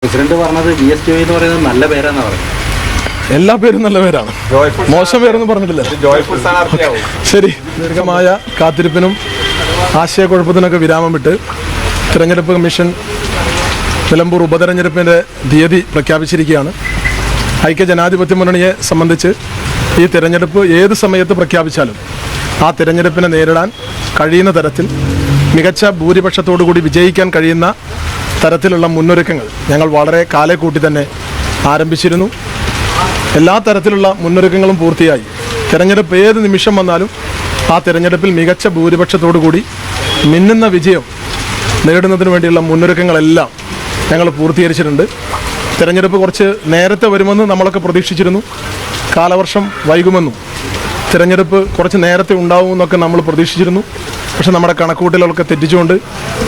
President പറഞ്ഞത് GSTY എന്ന് പറയുന്നത് നല്ല പേരാണെന്ന് പറയുന്നത്. എല്ലാ പേരും നല്ല പേരാണ്, മോശം പേരൊന്നും പറഞ്ഞിട്ടില്ല. ശരി, ദീർഘമായ കാത്തിരിപ്പിനും ആശയക്കുഴപ്പത്തിനൊക്കെ വിരാമം വിട്ട് തിരഞ്ഞെടുപ്പ് കമ്മീഷൻ നിലമ്പൂർ ഉപതെരഞ്ഞെടുപ്പിൻ്റെ തീയതി പ്രഖ്യാപിച്ചിരിക്കുകയാണ്. ഐക്യജനാധിപത്യ മുന്നണിയെ സംബന്ധിച്ച് ഈ തിരഞ്ഞെടുപ്പ് ഏത് സമയത്ത് പ്രഖ്യാപിച്ചാലും ആ തിരഞ്ഞെടുപ്പിനെ നേരിടാൻ കഴിയുന്ന തരത്തിൽ മികച്ച ഭൂരിപക്ഷത്തോടു കൂടി വിജയിക്കാൻ കഴിയുന്ന തരത്തിലുള്ള മുന്നൊരുക്കങ്ങൾ ഞങ്ങൾ വളരെ കാലേ കൂട്ടി തന്നെ ആരംഭിച്ചിരുന്നു. എല്ലാ തരത്തിലുള്ള മുന്നൊരുക്കങ്ങളും പൂർത്തിയായി. തിരഞ്ഞെടുപ്പ് ഏത് നിമിഷം വന്നാലും ആ തിരഞ്ഞെടുപ്പിൽ മികച്ച ഭൂരിപക്ഷത്തോടു കൂടി മിന്നുന്ന വിജയം നേടുന്നതിന് വേണ്ടിയുള്ള മുന്നൊരുക്കങ്ങളെല്ലാം ഞങ്ങൾ പൂർത്തീകരിച്ചിട്ടുണ്ട്. തിരഞ്ഞെടുപ്പ് കുറച്ച് നേരത്തെ വരുമെന്ന് നമ്മളൊക്കെ പ്രതീക്ഷിച്ചിരുന്നു. കാലവർഷം വൈകുമെന്നും തിരഞ്ഞെടുപ്പ് കുറച്ച് നേരത്തെ ഉണ്ടാവുമെന്നൊക്കെ നമ്മൾ പ്രതീക്ഷിച്ചിരുന്നു. പക്ഷെ നമ്മുടെ കണക്കുകൂട്ടലുകളൊക്കെ തെറ്റിച്ചുകൊണ്ട്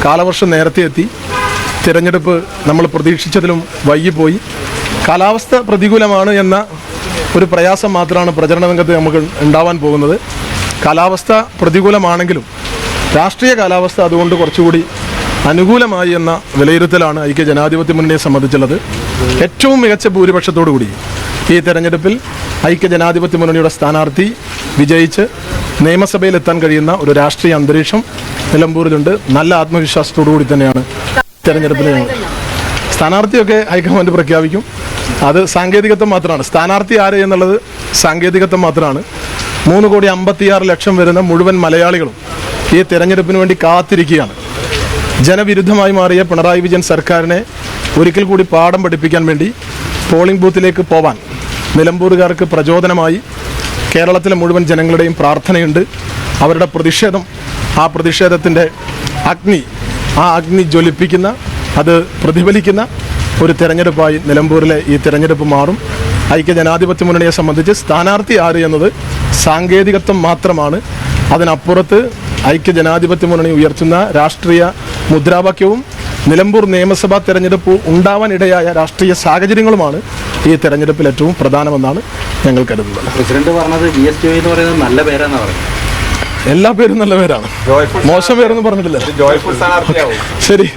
കാലവർഷം നേരത്തെ എത്തി. തിരഞ്ഞെടുപ്പ് നമ്മൾ പ്രതീക്ഷിച്ചതിലും വൈകിപ്പോയി. കാലാവസ്ഥ പ്രതികൂലമാണ് എന്ന ഒരു പ്രയാസം മാത്രമാണ് പ്രചരണ രംഗത്ത് നമുക്ക് ഉണ്ടാവാൻ പോകുന്നത്. കാലാവസ്ഥ പ്രതികൂലമാണെങ്കിലും രാഷ്ട്രീയ കാലാവസ്ഥ അതുകൊണ്ട് കുറച്ചുകൂടി അനുകൂലമായി എന്ന വിലയിരുത്തലാണ് ഐക്യജനാധിപത്യ മുന്നണിയെ സംബന്ധിച്ചുള്ളത്. ഏറ്റവും മികച്ച ഭൂരിപക്ഷത്തോടു കൂടി ഈ തെരഞ്ഞെടുപ്പിൽ ഐക്യജനാധിപത്യ മുന്നണിയുടെ സ്ഥാനാർത്ഥി വിജയിച്ച് നിയമസഭയിലെത്താൻ കഴിയുന്ന ഒരു രാഷ്ട്രീയ അന്തരീക്ഷം നിലമ്പൂരിലുണ്ട്. നല്ല ആത്മവിശ്വാസത്തോടു കൂടി തന്നെയാണ് തെരഞ്ഞെടുപ്പിൽ സ്ഥാനാർത്ഥിയൊക്കെ ഹൈക്കമാൻഡ് പ്രഖ്യാപിക്കും. അത് സാങ്കേതികത്വം മാത്രമാണ്. സ്ഥാനാർത്ഥി ആര് എന്നുള്ളത് സാങ്കേതികത്വം മാത്രമാണ്. 3,56,00,000 വരുന്ന മുഴുവൻ മലയാളികളും ഈ തെരഞ്ഞെടുപ്പിന് വേണ്ടി കാത്തിരിക്കുകയാണ്. ജനവിരുദ്ധമായി മാറിയ പിണറായി വിജയൻ സർക്കാരിനെ ഒരിക്കൽ കൂടി പാഠം പഠിപ്പിക്കാൻ വേണ്ടി പോളിംഗ് ബൂത്തിലേക്ക് പോവാൻ നിലമ്പൂരുകാർക്ക് പ്രചോദനമായി കേരളത്തിലെ മുഴുവൻ ജനങ്ങളുടെയും പ്രാർത്ഥനയുണ്ട്. അവരുടെ പ്രതിഷേധം, ആ പ്രതിഷേധത്തിൻ്റെ അഗ്നി ജ്വലിപ്പിക്കുന്ന, അത് പ്രതിഫലിക്കുന്ന ഒരു തെരഞ്ഞെടുപ്പായി നിലമ്പൂരിലെ ഈ തെരഞ്ഞെടുപ്പ് മാറും. ഐക്യജനാധിപത്യ മുന്നണിയെ സംബന്ധിച്ച് സ്ഥാനാർത്ഥി ആര് എന്നത് സാങ്കേതികത്വം മാത്രമാണ്. അതിനപ്പുറത്ത് ഐക്യജനാധിപത്യ മുന്നണി ഉയർത്തുന്ന രാഷ്ട്രീയ മുദ്രാവാക്യവും നിലമ്പൂർ നിയമസഭാ തെരഞ്ഞെടുപ്പ് ഉണ്ടാവാനിടയായ രാഷ്ട്രീയ സാഹചര്യങ്ങളുമാണ് ഈ തെരഞ്ഞെടുപ്പിൽ ഏറ്റവും പ്രധാനമെന്നാണ് ഞങ്ങൾ കരുതുന്നത്. പ്രസിഡന്റ് പറഞ്ഞത് GSTY എന്ന് പറയുന്നത് നല്ല പേരാണെന്ന് പറയുന്നത്. എല്ലാ പേരും നല്ല പേരാണ്, മോശം പേരൊന്നും പറഞ്ഞിട്ടില്ല. ശരി.